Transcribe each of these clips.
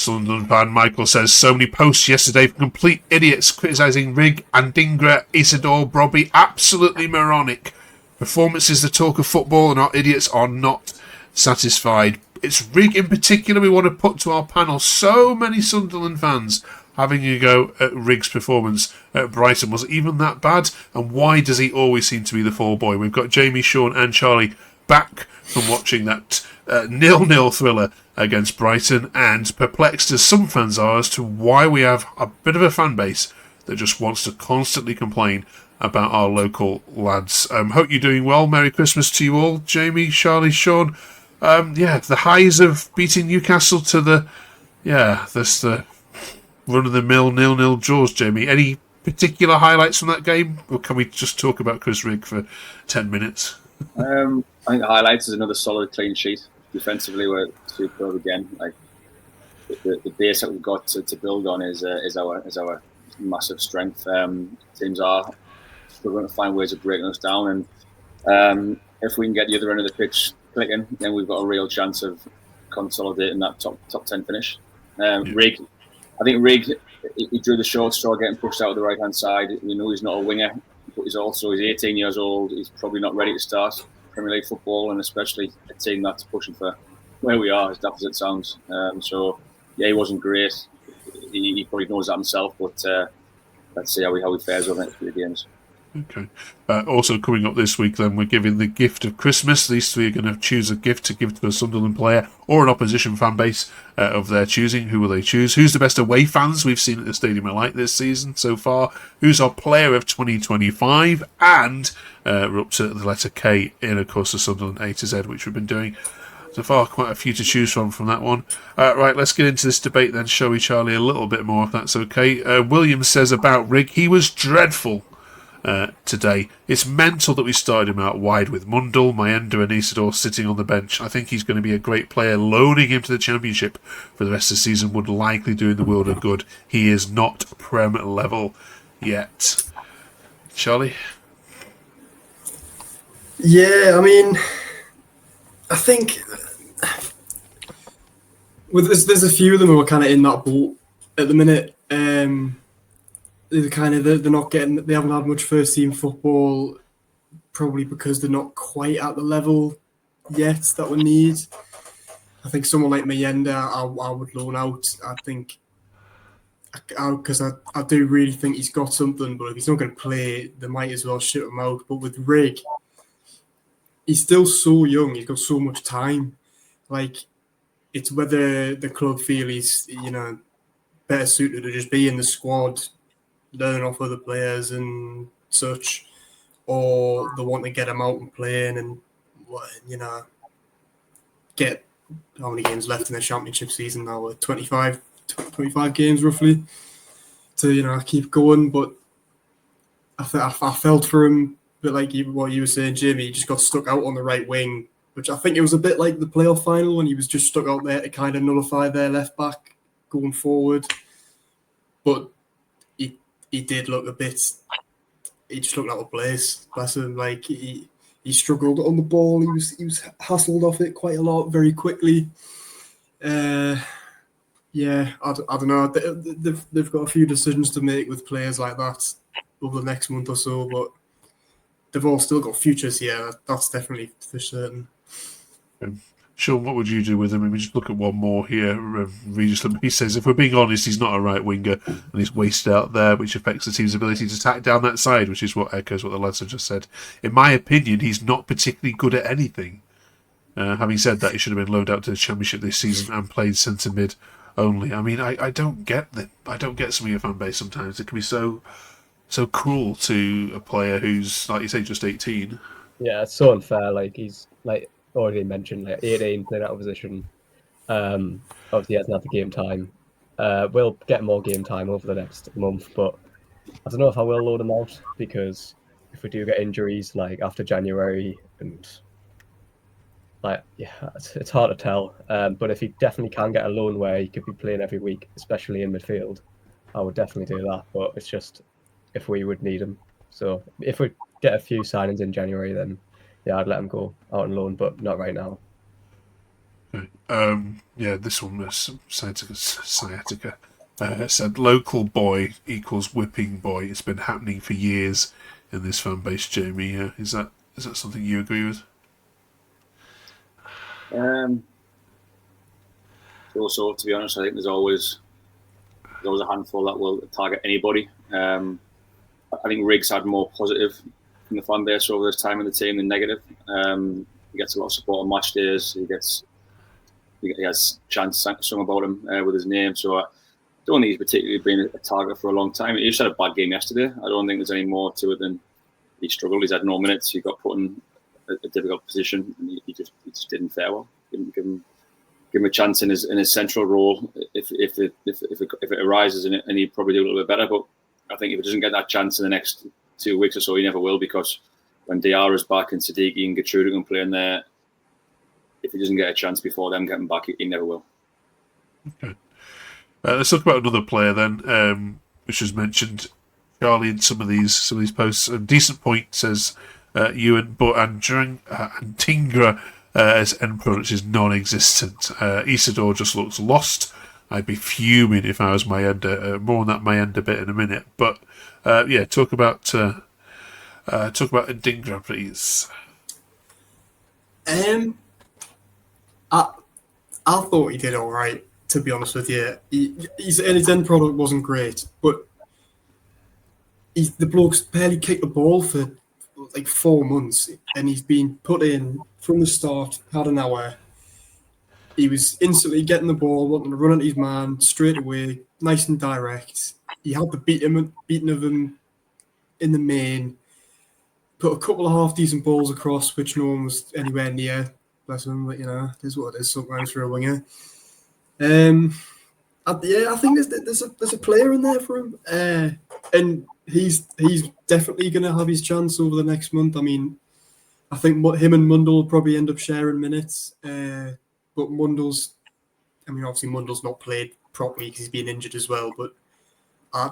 Sunderland fan Michael says, so many posts yesterday from complete idiots criticising Rigg, Adingra, Isidore, Brobbey. Absolutely moronic. Performance is the talk of football and our idiots are not satisfied. It's Rigg in particular we want to put to our panel. So many Sunderland fans having a go at Rigg's performance at Brighton. Was it even that bad? And why does he always seem to be the fall boy? We've got Jamie, Sean and Charlie back from watching that 0-0 thriller against Brighton, and perplexed as some fans are as to why we have a bit of a fan base that just wants to constantly complain about our local lads. Hope you're doing well. Merry Christmas to you all. Jamie, Charlie, Sean. The highs of beating Newcastle to the run-of-the-mill 0-0 draws, Jamie. Any particular highlights from that game? Or can we just talk about Chris Rigg for 10 minutes? I think the highlights is another solid clean sheet. Defensively, we're superb again. Like the base that we've got to build on is our massive strength. Teams are struggling to find ways of breaking us down, and if we can get the other end of the pitch clicking, then we've got a real chance of consolidating that top 10 finish. Rigg, I think Rigg, he drew the short straw, getting pushed out of the right hand side. We know he's not a winger, but he's 18 years old. He's probably not ready to start Premier League football, and especially a team that's pushing for where we are, as daft as it sounds. He wasn't great. He probably knows that himself, but let's see how he fares over the next few games. Okay. Also coming up this week, then, we're giving the gift of Christmas. These three are going to choose a gift to give to a Sunderland player or an opposition fan base of their choosing. Who will they choose? Who's the best away fans we've seen at the Stadium of Light this season so far? Who's our player of 2025? And we're up to the letter K in, of course, the Sunderland A to Z, which we've been doing so far. Quite a few to choose from that one. Right, let's get into this debate then, shall we, Charlie? A little bit more, if that's okay. William says about Rigg, he was dreadful today. It's mental that we started him out wide with Mundell, Mayenda and Isidore sitting on the bench. I think he's going to be a great player. Loaning him to the Championship for the rest of the season would likely do in the world of good. He is not Prem level yet. Charlie? Yeah, I mean, I think there's a few of them who are kind of in that boat at the minute. They're not getting. They haven't had much first team football, probably because they're not quite at the level yet that we need. I think someone like Mayenda, I would loan out. I think because I do really think he's got something, but if he's not going to play, they might as well shut him out. But with Rigg, he's still so young. He's got so much time. Like, it's whether the club feel he's better suited to just be in the squad, learn off other players and such, or they want to get him out and playing and get how many games left in the Championship season now? 25 games roughly to keep going. But I felt for him, but like what you were saying, Jimmy, he just got stuck out on the right wing, which I think it was a bit like the playoff final when he was just stuck out there to kind of nullify their left back going forward. But he did look a bit. He just looked out of place. Bless him. Like he struggled on the ball. He was hassled off it quite a lot very quickly. I don't know. They've got a few decisions to make with players like that over the next month or so, but they've all still got futures here. That's definitely for certain. Sean, what would you do with him? I mean, just look at one more here. He says, if we're being honest, he's not a right winger and he's wasted out there, which affects the team's ability to attack down that side, which is what echoes what the lads have just said. In my opinion, he's not particularly good at anything. Having said that, he should have been loaned out to the Championship this season and played centre mid only. I mean, I don't get some of your fan base sometimes. It can be so cruel to a player who's, like you say, just 18. Yeah, it's so unfair. Like, he's like already mentioned, like 18 playing out of position. Obviously, he hasn't had the game time. We'll get more game time over the next month, but I don't know if I will load him out, because if we do get injuries like after January, and it's hard to tell. But if he definitely can get a loan where he could be playing every week, especially in midfield, I would definitely do that. But it's just if we would need him. So if we get a few signings in January, then yeah, I'd let him go out on loan, but not right now. Okay. This one was sciatica. Said local boy equals whipping boy. It's been happening for years in this fan base, Jamie. Is that something you agree with? Also, to be honest, I think there's always a handful that will target anybody. I think Riggs had more positive from the fan base over this time in the team than negative. He gets a lot of support on match days. He has chants sung about him with his name. So I don't think he's particularly been a target for a long time. He just had a bad game yesterday. I don't think there's any more to it than he struggled. He's had no minutes. He got put in a difficult position, and he just didn't fare well. Didn't give him a chance in his central role if it arises, and he'd probably do a little bit better. But I think if he doesn't get that chance in the next 2 weeks or so, he never will, because when Diarra's back and Siddiqui and Gertrude can play in there, if he doesn't get a chance before them getting back, he never will. Okay. Let's talk about another player then, which was mentioned, Charlie, in some of these posts. A decent point, says Ewan, but Adingra as end product is non-existent. Isidore just looks lost. I'd be fuming if I was Mayenda. More on that Mayenda bit in a minute. But talk about Adingra, please. I thought he did all right, to be honest with you. His end product wasn't great, but the bloke's barely kicked the ball for like 4 months, and he's been put in from the start, had an hour. He was instantly getting the ball, wanting to run at his man straight away, nice and direct. He had the beating of him in the main, put a couple of half-decent balls across, which no one was anywhere near. Bless him, but it is what it is sometimes for a winger. I think there's a player in there for him, and he's definitely going to have his chance over the next month. I mean, I think him and Mundle will probably end up sharing minutes, but Mundle's not played properly because he's been injured as well. But I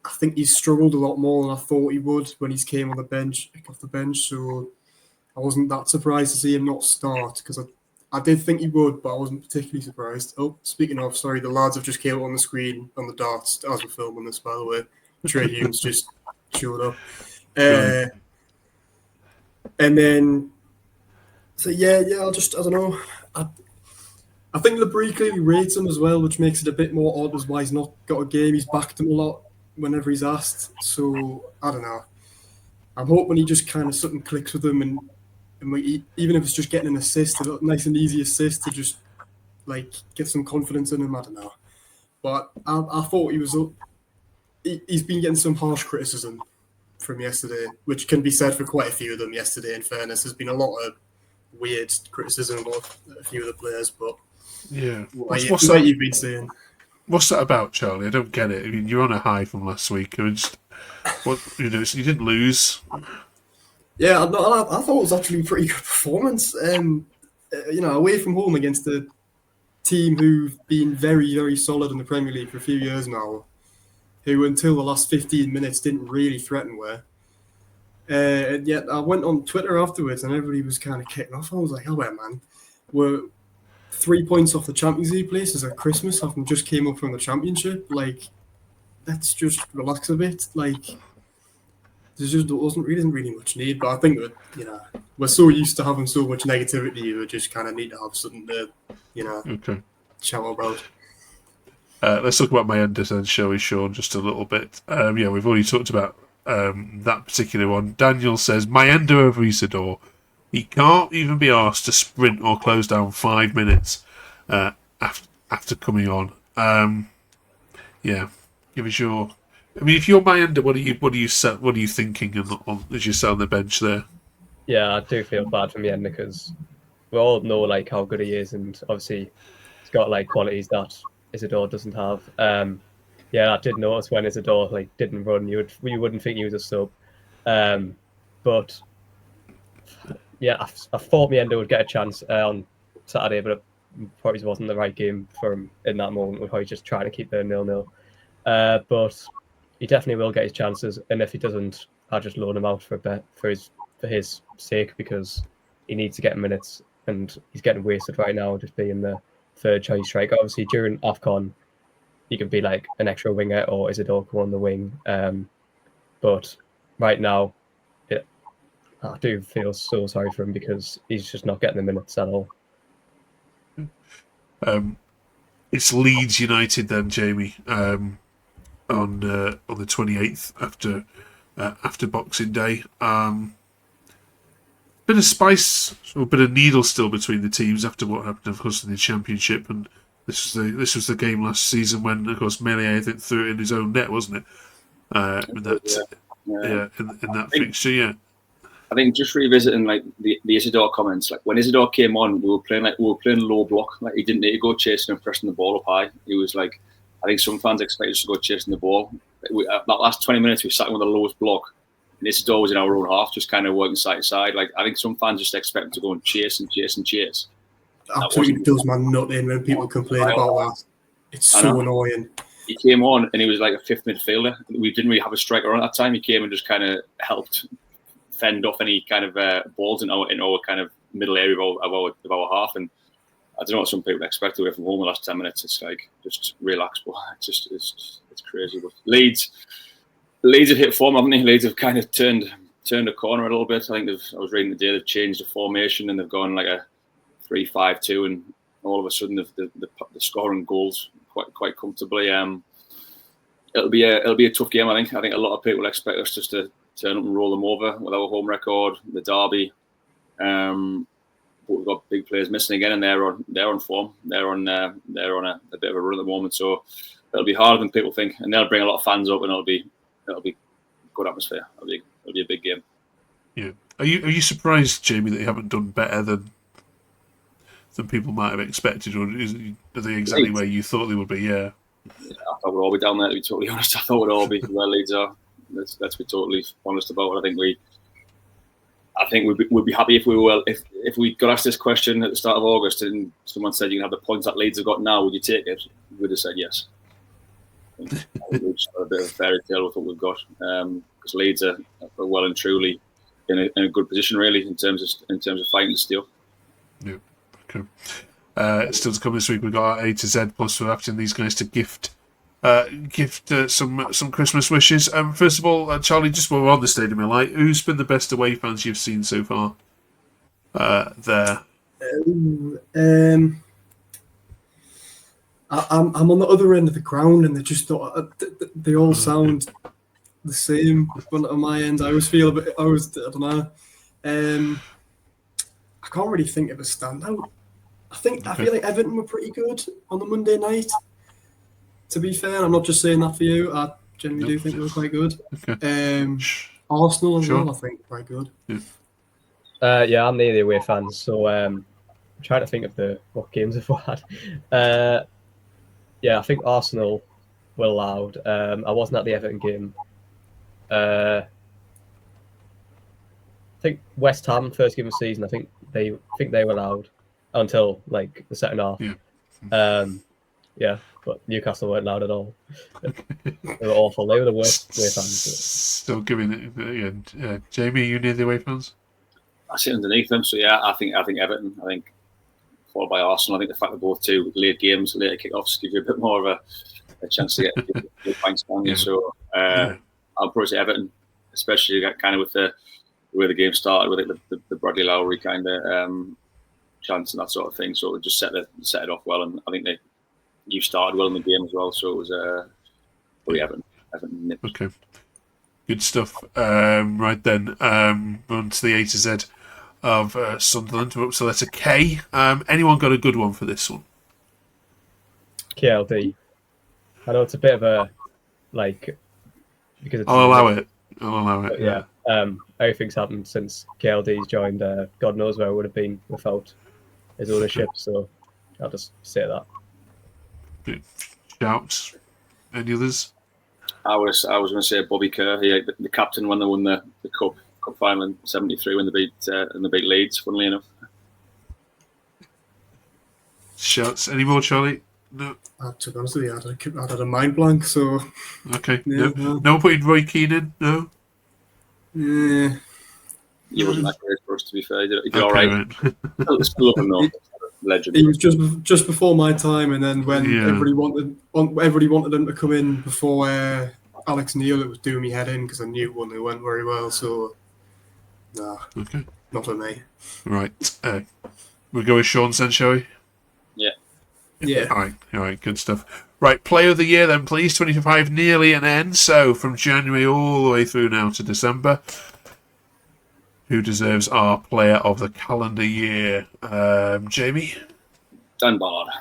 think he's struggled a lot more than I thought he would when he came off the bench. So I wasn't that surprised to see him not start, because I did think he would, but I wasn't particularly surprised. Oh, speaking of, sorry, the lads have just came up on the screen on the darts as we're filming this, by the way. Trey Humes just showed up. And then, so I don't know. I think Labrie clearly rates him as well, which makes it a bit more odd as why he's not got a game. He's backed him a lot whenever he's asked. So, I don't know. I'm hoping he just kind of something clicks with him, and even if it's just getting an assist, a nice and easy assist to just like get some confidence in him. I don't know. But I thought he's been getting some harsh criticism from yesterday, which can be said for quite a few of them yesterday, in fairness. There's been a lot of weird criticism of a few of the players, but yeah. What's that you've been saying? What's that about, Charlie? I don't get it. I mean, you're on a high from last week. I mean, you didn't lose. Yeah, I thought it was actually a pretty good performance. Away from home against a team who've been very, very solid in the Premier League for a few years now, who until the last 15 minutes didn't really threaten where. And yet I went on Twitter afterwards and everybody was kind of kicking off. I was like, oh, well, man, we're 3 points off the Champions League places at Christmas, having just came up from the Championship. Like, let's just relax a bit. Like, there just isn't really much need. But I think that, we're so used to having so much negativity, we just kind of need to have something to, shout about. Let's talk about Mayenda then, shall we, Sean, just a little bit. We've already talked about that particular one. Daniel says, Mayenda over Isidore. He can't even be asked to sprint or close down 5 minutes after coming on. Give us your... I mean, if you're Mayenda, what are you thinking as you sit on the bench there? Yeah, I do feel bad for Mayenda because we all know like how good he is, and obviously he's got like qualities that Isidore doesn't have. I did notice when Isidore like didn't run, you wouldn't think he was a sub. But yeah, I thought Mayenda would get a chance on Saturday, but it probably wasn't the right game for him in that moment. We're probably just trying to keep the 0-0. But he definitely will get his chances, and if he doesn't, I'll just loan him out for his sake, because he needs to get minutes. and he's getting wasted right now, just being the third choice striker. Obviously, during AFCON, he could be like an extra winger or Isidore on the wing. But right now, I do feel so sorry for him because he's just not getting the minutes at all. It's Leeds United then, Jamie, on the 28th after Boxing Day. Bit of spice, or a bit of needle still between the teams after what happened, of course, in the Championship, and this was the game last season when, of course, Melier, I think, threw it in his own net, wasn't it? In that fixture, yeah. I think just revisiting like the Isidore comments, like when Isidore came on, we were playing low block. Like he didn't need to go chasing and pressing the ball up high. He was like, I think some fans expected us to go chasing the ball. That last 20 minutes, we sat with the lowest block. And Isidore was in our own half, just kind of working side to side. Like I think some fans just expect him to go and chase. Absolutely does my nut in when people complain about that. It's so annoying. He came on and he was like a fifth midfielder. We didn't really have a striker on at that time. He came and just kind of helped fend off any kind of balls in our kind of middle area of our half. And I don't know what some people expect away from home the last 10 minutes. It's like just relax, but it's crazy. But Leeds have hit form, haven't they? Leeds have kind of turned a corner a little bit. I think I was reading today they've changed the formation and they've gone like a 3-5-2, and all of a sudden they're scoring goals quite comfortably. It'll be a tough game. I think a lot of people expect us just to turn up and roll them over with our home record, the derby. But we've got big players missing again, and they're on form. They're on a bit of a run at the moment, so it'll be harder than people think, and they'll bring a lot of fans up, and it'll be good atmosphere. It'll be a big game. Yeah. Are you surprised, Jamie, that they haven't done better than people might have expected, or are they exactly where you thought they would be? Yeah. I thought we'd all be down there, to be totally honest. I thought we'd all be where Leeds are. Let's be totally honest about it. I think we'd be happy if we got asked this question at the start of August and someone said you can have the points that Leeds have got now, would you take it? We'd have said yes. We've just got a bit of a fairy tale with what we've got, because Leeds are well and truly in a good position, really, in terms of fighting the steal. Yeah. Okay. Still to come this week, we've got our A to Z plus. We're asking these guys to gift some Christmas wishes. First of all, Charlie, just while we're on the Stadium of Light, who's been the best away fans you've seen so far? There. I'm on the other end of the ground, and they all sound the same. But on my end, I always feel I don't know. I can't really think of a standout. I feel like Everton were pretty good on the Monday night. To be fair, I'm not just saying that for you. I genuinely do think they were quite good. Okay. Arsenal as well, I think, quite good. Yeah, I'm near the away fans, so I'm trying to think of what games have we had. Yeah, I think Arsenal were loud. I wasn't at the Everton game. I think West Ham first game of the season. I think they were loud until like the second half. Yeah. But Newcastle weren't loud at all. They were awful. They were the worst away fans. Still giving it. Jamie, are you near the away fans? I sit underneath them, so yeah, I think Everton. I think followed by Arsenal. I think the fact that both two late games, later kick-offs, give you a bit more of a chance to get points down. Yeah. So I'll probably say Everton, especially kind of with the way the game started with it, the Bradley Lowry kind of chance and that sort of thing. So it just set it off well, and I think you started well in the game as well. So it was probably Everton. Okay. Good stuff. Right then, on to the A to Z of Sunderland. We're up to letter K. Anyone got a good one for this one? KLD. I know it's a bit of a because I'll allow it. Yeah. Everything's happened since KLD's joined. God knows where it would have been without his ownership. So I'll just say that. Shouts. Any others? I was going to say Bobby Kerr, the captain when they won the cup final in '73 when they beat Leeds. Funnily enough. Shouts. Any more, Charlie? No. To be honest with you, I had a mind blank. So okay. Yeah, no one putting Roy Keane in. No. Yeah. You wasn't that great for us, to be fair. He did Okay, all right. Still up and up. Legend. He was just before my time, and then when everybody wanted him to come in before Alex Neil, it was doing me head in because I knew one who went very well. So, nah, Okay. not for me. Right. We'll go with Sean then, shall we? Yeah. All right, good stuff. Right, Player of the Year then, please. 25, nearly an end. So from January all the way through now to December. Who deserves our Player of the Calendar Year? Jamie? Dan Ballard.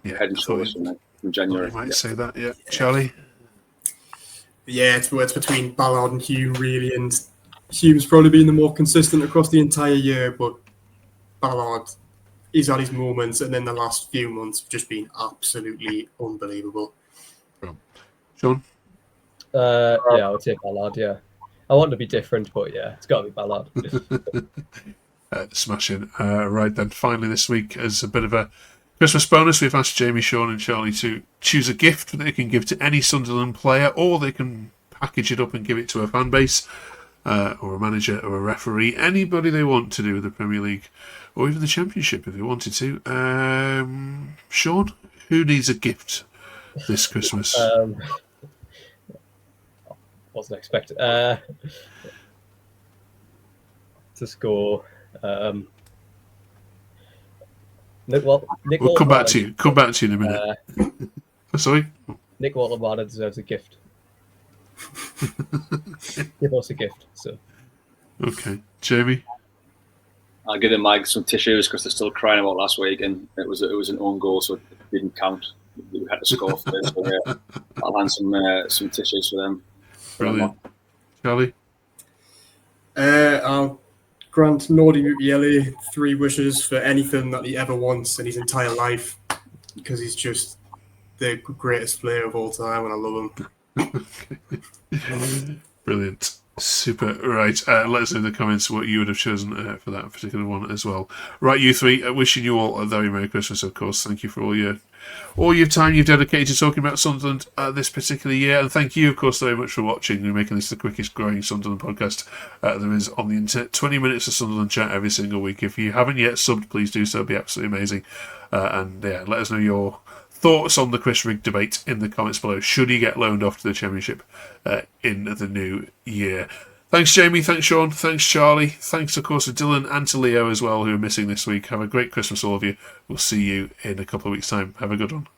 Yeah, Head and shoulders from January. You might say that, yeah. Charlie? Yeah, it's between Ballard and Hume, really, and Hume's probably been the more consistent across the entire year, but Ballard, he's had his moments, and then the last few months have just been absolutely unbelievable. Sean? Yeah, I would say Ballard, yeah. I want to be different, but yeah, it's got to be Ballard. Smashing. Right then, finally this week, as a bit of a Christmas bonus, we've asked Jamie, Sean and Charlie to choose a gift that they can give to any Sunderland player, or they can package it up and give it to a fan base, or a manager, or a referee, anybody they want to do with the Premier League, or even the Championship if they wanted to. Sean, who needs a gift this Christmas? Wasn't expecting to score. We'll come back to you. Come back to you in a minute. Sorry? Nick Walter-Martin deserves a gift. Give us a gift. So. Okay. Jamie? I'll give them some tissues because they're still crying about last week, and it was an own goal, so it didn't count. We had to score for it, so yeah, I'll hand some tissues for them. Brilliant. Charlie? I'll grant Nordi Mukiele 3 wishes for anything that he ever wants in his entire life, because he's just the greatest player of all time, and I love him. Brilliant. Super. Right. Let us know in the comments what you would have chosen for that particular one as well. Right, you three. Wishing you all a very Merry Christmas, of course. Thank you for all your time you've dedicated to talking about Sunderland this particular year. And thank you, of course, very much for watching and making this the quickest growing Sunderland podcast there is on the internet. 20 minutes of Sunderland chat every single week. If you haven't yet subbed, please do so. It'd be absolutely amazing. And yeah, let us know your thoughts on the Chris Rigg debate in the comments below. Should he get loaned off to the Championship in the new year? Thanks, Jamie. Thanks, Sean. Thanks, Charlie. Thanks, of course, to Dylan and to Leo as well, who are missing this week. Have a great Christmas, all of you. We'll see you in a couple of weeks' time. Have a good one.